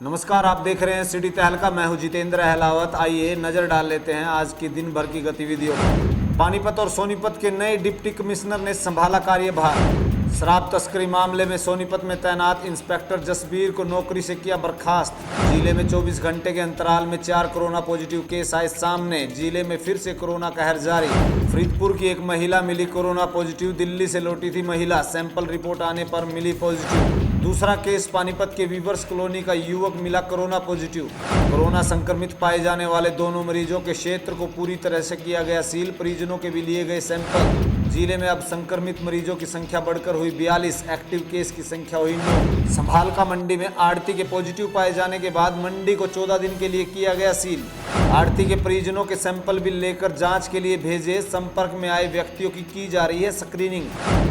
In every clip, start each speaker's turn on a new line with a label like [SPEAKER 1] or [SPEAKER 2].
[SPEAKER 1] नमस्कार, आप देख रहे हैं सिटी तहलका। मैं हूं जितेंद्र अहलावत। आइए नजर डाल लेते हैं आज की दिन भर की गतिविधियों पर। पानीपत और सोनीपत के नए डिप्टी कमिश्नर ने संभाला कार्यभार। शराब तस्करी मामले में सोनीपत में तैनात इंस्पेक्टर जसबीर को नौकरी से किया बर्खास्त। जिले में 24 घंटे के अंतराल में 4 कोरोना पॉजिटिव केस आए सामने। जिले में फिर से कोरोना कहर जारी। फरीदपुर की एक महिला मिली कोरोना पॉजिटिव। दिल्ली से लौटी थी महिला, सैंपल रिपोर्ट आने पर मिली पॉजिटिव। दूसरा केस पानीपत के वीवर्स कॉलोनी का युवक मिला कोरोना पॉजिटिव। कोरोना संक्रमित पाए जाने वाले दोनों मरीजों के क्षेत्र को पूरी तरह से किया गया सील। परिजनों के भी लिए गए सैंपल। जिले में अब संक्रमित मरीजों की संख्या बढ़कर हुई 42। एक्टिव केस की संख्या हुई 9। संभालका मंडी में आढ़ती के पॉजिटिव पाए जाने के बाद मंडी को 14 दिन के लिए किया गया सील। आढ़ती के परिजनों के सैंपल भी लेकर जांच के लिए भेजे। संपर्क में आए व्यक्तियों की जा रही है स्क्रीनिंग।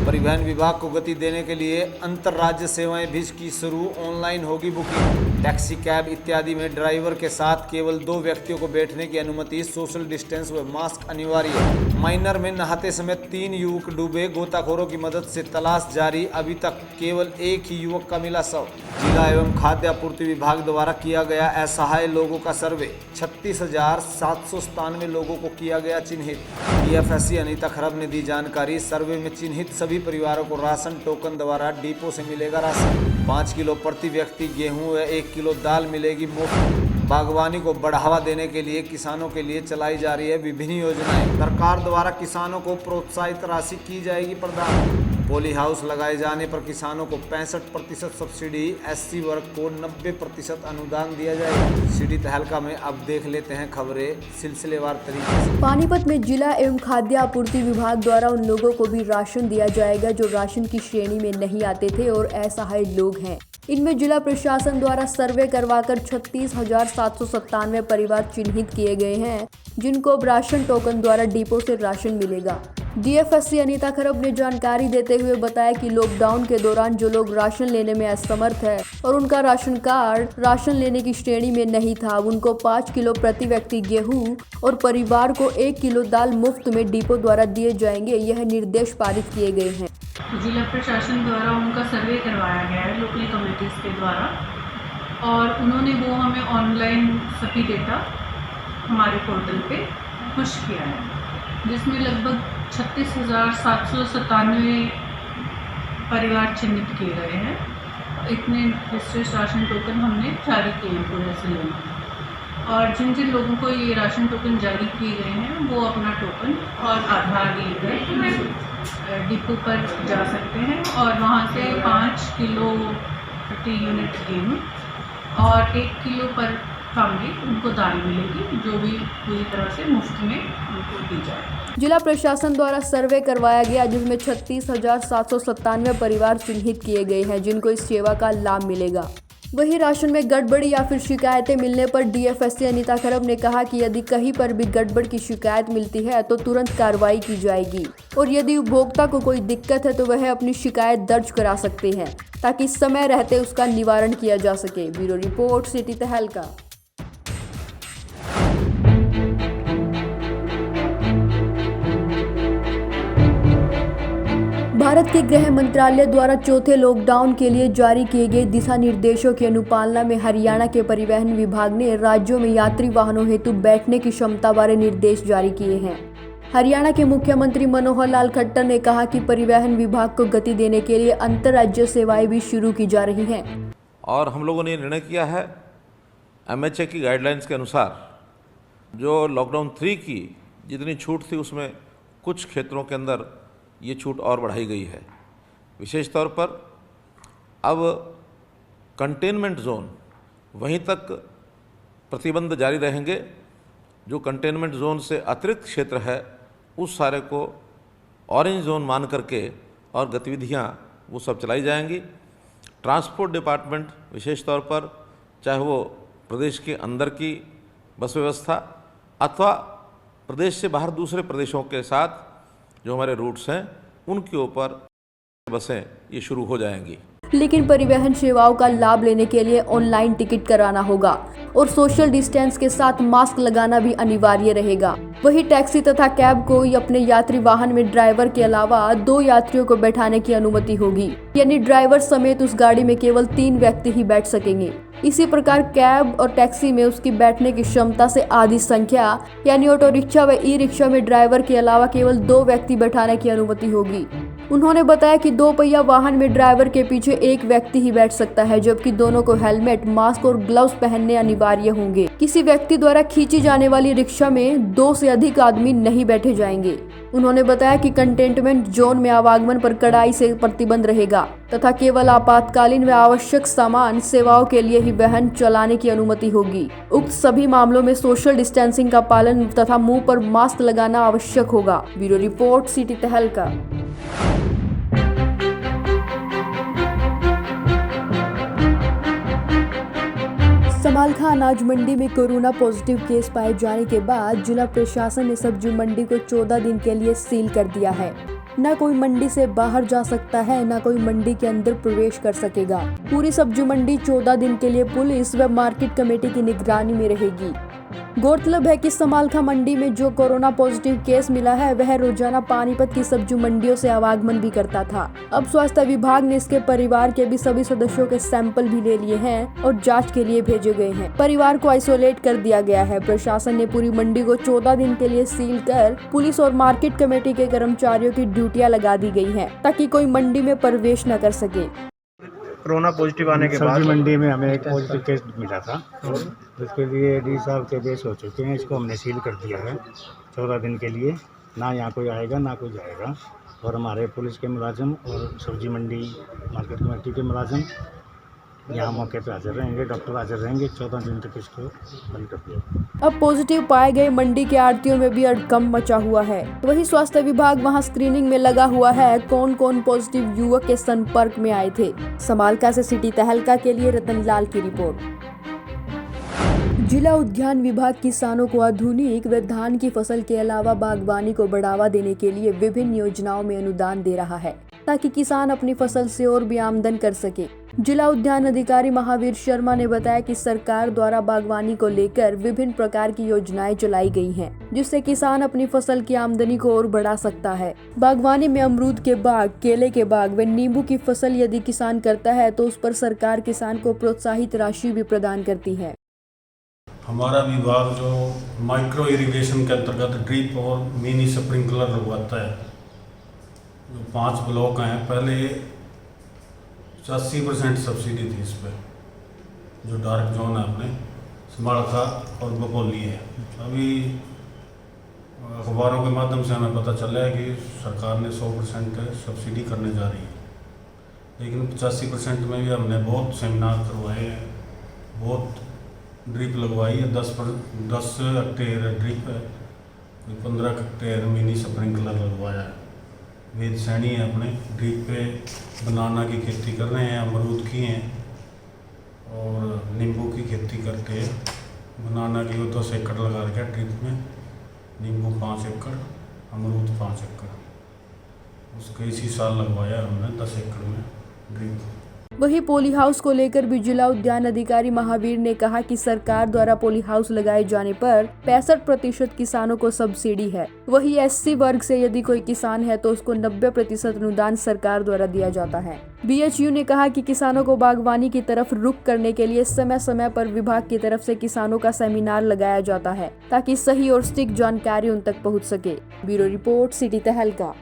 [SPEAKER 1] परिवहन विभाग को गति देने के लिए अंतरराज्य सेवाएं भी की शुरू। ऑनलाइन होगी बुकिंग। टैक्सी, कैब इत्यादि में ड्राइवर के साथ केवल 2 व्यक्तियों को बैठने की अनुमति। सोशल डिस्टेंस व मास्क अनिवार्य। माइनर में नहाते समय 3 युवक डूबे। गोताखोरों की मदद से तलाश जारी। अभी तक केवल एक ही युवक का मिला शव। जिला एवं खाद्य आपूर्ति विभाग द्वारा किया गया असहाय लोगों का सर्वे। 36,797 लोगों को किया गया चिन्हित। DFSC अनीता खरब ने दी जानकारी। सर्वे में चिन्हित सभी परिवारों को राशन टोकन द्वारा डिपो से मिलेगा राशन। 5 किलो प्रति व्यक्ति गेहूं व 1 किलो दाल मिलेगी मुफ्त। बागवानी को बढ़ावा देने के लिए किसानों के लिए चलाई जा रही है विभिन्न योजनाएं। सरकार द्वारा किसानों को प्रोत्साहित राशि की जाएगी प्रदान। पॉली हाउस लगाए जाने पर किसानों को 65% सब्सिडी। SC वर्ग को 90% अनुदान दिया जाएगा। सिटी तहलका में अब देख लेते हैं खबरें सिलसिलेवार तरीके से।
[SPEAKER 2] पानीपत में जिला एवं खाद्य आपूर्ति विभाग द्वारा उन लोगों को भी राशन दिया जाएगा जो राशन की श्रेणी में नहीं आते थे और असहाय लोग हैं। इनमें जिला प्रशासन द्वारा सर्वे करवाकर 36,797 परिवार चिन्हित किए गए हैं जिनको अब राशन टोकन द्वारा डिपो से राशन मिलेगा। DFSC अनीता खरब ने जानकारी देते हुए बताया कि लॉकडाउन के दौरान जो लोग राशन लेने में असमर्थ है और उनका राशन कार्ड राशन लेने की श्रेणी में नहीं था, उनको 5 किलो प्रति व्यक्ति गेहूं और परिवार को 1 किलो दाल मुफ्त में डिपो द्वारा दिए जाएंगे। यह निर्देश पारित किए गए हैं।
[SPEAKER 3] जिला प्रशासन द्वारा उनका सर्वे करवाया गया है लोकल कमेटीज़ के द्वारा, और उन्होंने वो हमें ऑनलाइन सभी डेटा हमारे पोर्टल पे पुश किया है, जिसमें लगभग 36,797 परिवार चिन्हित किए गए हैं। इतने विशेष राशन टोकन हमने जारी किए हैं पूरे जिले में, और जिन जिन लोगों को ये राशन टोकन जारी किए गए हैं वो अपना टोकन और आधार लेकर डिपो पर जा सकते हैं और वहाँ से 5 किलो प्रति यूनिट गेहूँ और 1 किलो पर फैमिली उनको दाल मिलेगी, जो भी पूरी तरह से मुफ्त में उनको दी जाए।
[SPEAKER 2] जिला प्रशासन द्वारा सर्वे करवाया गया जिसमें 36,797 परिवार चिन्हित किए गए हैं जिनको इस सेवा का लाभ मिलेगा। वहीं राशन में गड़बड़ी या फिर शिकायतें मिलने पर DFSC अनीता खरब ने कहा कि यदि कहीं पर भी गड़बड़ की शिकायत मिलती है तो तुरंत कार्रवाई की जाएगी और यदि उपभोक्ता को कोई दिक्कत है तो वह अपनी शिकायत दर्ज करा सकते हैं ताकि समय रहते उसका निवारण किया जा सके। ब्यूरो रिपोर्ट, सिटी तहलका। भारत के गृह मंत्रालय द्वारा चौथे लॉकडाउन के लिए जारी किए गए दिशा निर्देशों की अनुपालना में हरियाणा के परिवहन विभाग ने राज्यों में यात्री वाहनों हेतु बैठने की क्षमता बारे निर्देश जारी किए हैं। हरियाणा के मुख्यमंत्री मनोहर लाल खट्टर ने कहा कि परिवहन विभाग को गति देने के लिए अंतर्राज्यीय सेवाएं भी शुरू की जा रही हैं।
[SPEAKER 4] और हम लोगों ने निर्णय किया है MHA की गाइडलाइंस के अनुसार जो लॉकडाउन 3 की जितनी छूट थी उसमें कुछ क्षेत्रों के अंदर ये छूट और बढ़ाई गई है। विशेष तौर पर अब कंटेनमेंट जोन वहीं तक प्रतिबंध जारी रहेंगे। जो कंटेनमेंट जोन से अतिरिक्त क्षेत्र है उस सारे को ऑरेंज जोन मान करके और गतिविधियां वो सब चलाई जाएंगी। ट्रांसपोर्ट डिपार्टमेंट विशेष तौर पर चाहे वो प्रदेश के अंदर की बस व्यवस्था अथवा प्रदेश से बाहर दूसरे प्रदेशों के साथ जो हमारे रूट्स हैं उनके ऊपर बसें ये शुरू हो जाएंगी।
[SPEAKER 2] लेकिन परिवहन सेवाओं का लाभ लेने के लिए ऑनलाइन टिकट कराना होगा और सोशल डिस्टेंस के साथ मास्क लगाना भी अनिवार्य रहेगा। वहीं टैक्सी तथा कैब को अपने यात्री वाहन में ड्राइवर के अलावा 2 यात्रियों को बैठाने की अनुमति होगी, यानी ड्राइवर समेत उस गाड़ी में केवल 3 व्यक्ति ही बैठ सकेंगे। इसी प्रकार कैब और टैक्सी में उसकी बैठने की क्षमता से आधी संख्या यानी ऑटो रिक्शा व ई रिक्शा में ड्राइवर के अलावा केवल 2 व्यक्ति बैठाने की अनुमति होगी। उन्होंने बताया कि 2 पहिया वाहन में ड्राइवर के पीछे एक व्यक्ति ही बैठ सकता है, जबकि दोनों को हेलमेट, मास्क और ग्लव्स पहनने अनिवार्य होंगे। किसी व्यक्ति द्वारा खींची जाने वाली रिक्शा में 2 से अधिक आदमी नहीं बैठे जाएंगे। उन्होंने बताया कि कंटेनमेंट जोन में आवागमन पर कड़ाई से प्रतिबंध रहेगा तथा केवल आपातकालीन व आवश्यक सामान सेवाओं के लिए ही वाहन चलाने की अनुमति होगी। उक्त सभी मामलों में सोशल डिस्टेंसिंग का पालन तथा मुंह पर मास्क लगाना आवश्यक होगा। ब्यूरो रिपोर्ट, सिटी तहलका। समालखा अनाज मंडी में कोरोना पॉजिटिव केस पाए जाने के बाद जिला प्रशासन ने सब्जी मंडी को 14 दिन के लिए सील कर दिया है। न कोई मंडी से बाहर जा सकता है, न कोई मंडी के अंदर प्रवेश कर सकेगा। पूरी सब्जी मंडी 14 दिन के लिए पुलिस व मार्केट कमेटी की निगरानी में रहेगी। गौरतलब है कि समालखा मंडी में जो कोरोना पॉजिटिव केस मिला है वह रोजाना पानीपत की सब्जी मंडियों से आवागमन भी करता था। अब स्वास्थ्य विभाग ने इसके परिवार के भी सभी सदस्यों के सैंपल भी ले लिए हैं और जांच के लिए भेजे गए हैं। परिवार को आइसोलेट कर दिया गया है। प्रशासन ने पूरी मंडी को 14 दिन के लिए सील कर पुलिस और मार्केट कमेटी के कर्मचारियों की ड्यूटियां लगा दी गई है ताकि कोई मंडी में प्रवेश न कर सके।
[SPEAKER 5] कोरोना पॉजिटिव आने के बाद
[SPEAKER 6] सब्जी मंडी में हमें एक पॉजिटिव केस मिला था, उसके लिए डी साहब के केस हो चुके हैं। इसको हमने सील कर दिया है 14 दिन के लिए। ना यहाँ कोई आएगा ना कोई जाएगा। और हमारे पुलिस के मुलाजिम और सब्जी मंडी मार्केट कमेटी के मुलाजिम यहाँ मौके पे हाजिर रहेंगे, डॉक्टर हाजिर रहेंगे। 14 दिन तक इसको बंद कर दिया।
[SPEAKER 2] अब पॉजिटिव पाए गए मंडी के आड़तियों में भी हड़कंप मचा हुआ है। वही स्वास्थ्य विभाग वहां स्क्रीनिंग में लगा हुआ है कौन कौन पॉजिटिव युवक के संपर्क में आए थे। समालखा से सिटी तहलका के लिए रतनलाल की रिपोर्ट। जिला उद्यान विभाग किसानों को आधुनिक व धान की फसल के अलावा बागवानी को बढ़ावा देने के लिए विभिन्न योजनाओं में अनुदान दे रहा है ताकि किसान अपनी फसल से और भी आमदन कर सके। जिला उद्यान अधिकारी महावीर शर्मा ने बताया कि सरकार द्वारा बागवानी को लेकर विभिन्न प्रकार की योजनाएं चलाई गई हैं, जिससे किसान अपनी फसल की आमदनी को और बढ़ा सकता है। बागवानी में अमरूद के बाग, केले के बाग व नींबू की फसल यदि किसान करता है तो उस पर सरकार किसान को प्रोत्साहित राशि भी प्रदान करती है।
[SPEAKER 7] हमारा विभाग जो माइक्रो इरिगेशन के अंतर्गत ड्रिप और मिनी स्प्रिंकलर लगवाता है, जो 5 ब्लॉक हैं, पहले 80% सब्सिडी थी इस पर, जो डार्क जोन है अपने समालखा और बकोली है। अभी अखबारों के माध्यम से हमें पता चला है कि सरकार ने 100% सब्सिडी करने जा रही है, लेकिन 85% में भी हमने बहुत सेमिनार करवाए हैं, बहुत ड्रिप लगवाई है। 10 हेक्टेयर ड्रिप है, 15 हेक्टेयर मिनी स्प्रिंकलर लगवाया है। वेद सैनी है अपने ड्रिप पे बनाना की खेती कर रहे हैं, अमरूद की हैं और नींबू की खेती करते हैं। बनाना की वो 10 एकड़ लगा रखा है ड्रिप में, नींबू 5 एकड़, अमरूद 5 एकड़। उसका इसी साल लगवाया हमने 10 एकड़ में ड्रिप।
[SPEAKER 2] वही पोली हाउस को लेकर भी जिला उद्यान अधिकारी महावीर ने कहा कि सरकार द्वारा पोली हाउस लगाए जाने पर 65% किसानों को सब्सिडी है। वही SC वर्ग से यदि कोई किसान है तो उसको 90% अनुदान सरकार द्वारा दिया जाता है। BHU ने कहा कि किसानों को बागवानी की तरफ रुख करने के लिए समय समय पर विभाग की तरफ से किसानों का सेमिनार लगाया जाता है ताकि सही और सटीक जानकारी उन तक पहुँच सके। ब्यूरो रिपोर्ट, सिटी तहलका।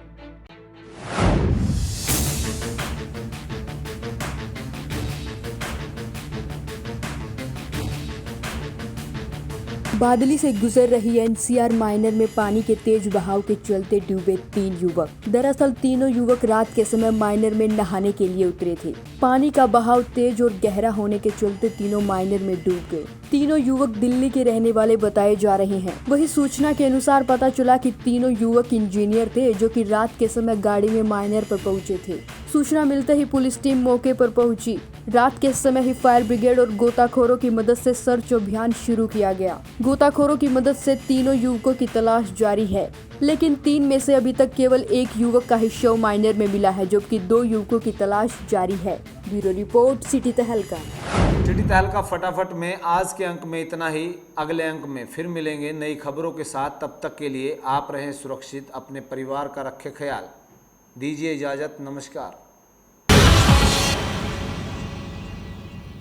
[SPEAKER 2] बादली से गुजर रही NCR माइनर में पानी के तेज बहाव के चलते डूबे 3 युवक। दरअसल तीनों युवक रात के समय माइनर में नहाने के लिए उतरे थे। पानी का बहाव तेज और गहरा होने के चलते तीनों माइनर में डूब गए। तीनों युवक दिल्ली के रहने वाले बताए जा रहे हैं। वही सूचना के अनुसार पता चला कि तीनों युवक इंजीनियर थे जो कि रात के समय गाड़ी में माइनर पर पहुंचे थे। सूचना मिलते ही पुलिस टीम मौके पर पहुंची। रात के समय ही फायर ब्रिगेड और गोताखोरों की मदद से सर्च अभियान शुरू किया गया। गोताखोरों की मदद से तीनों युवकों की तलाश जारी है, लेकिन 3 में से अभी तक केवल 1 युवक का ही शव माइनर में मिला है, जबकि 2 युवकों की तलाश जारी है। ब्यूरो रिपोर्ट, सिटी तहलका।
[SPEAKER 1] सिटी तहलका फटाफट में आज के अंक में इतना ही। अगले अंक में फिर मिलेंगे नई खबरों के साथ। तब तक के लिए आप रहें सुरक्षित, अपने परिवार का रखें ख्याल। दीजिए इजाज़त, नमस्कार।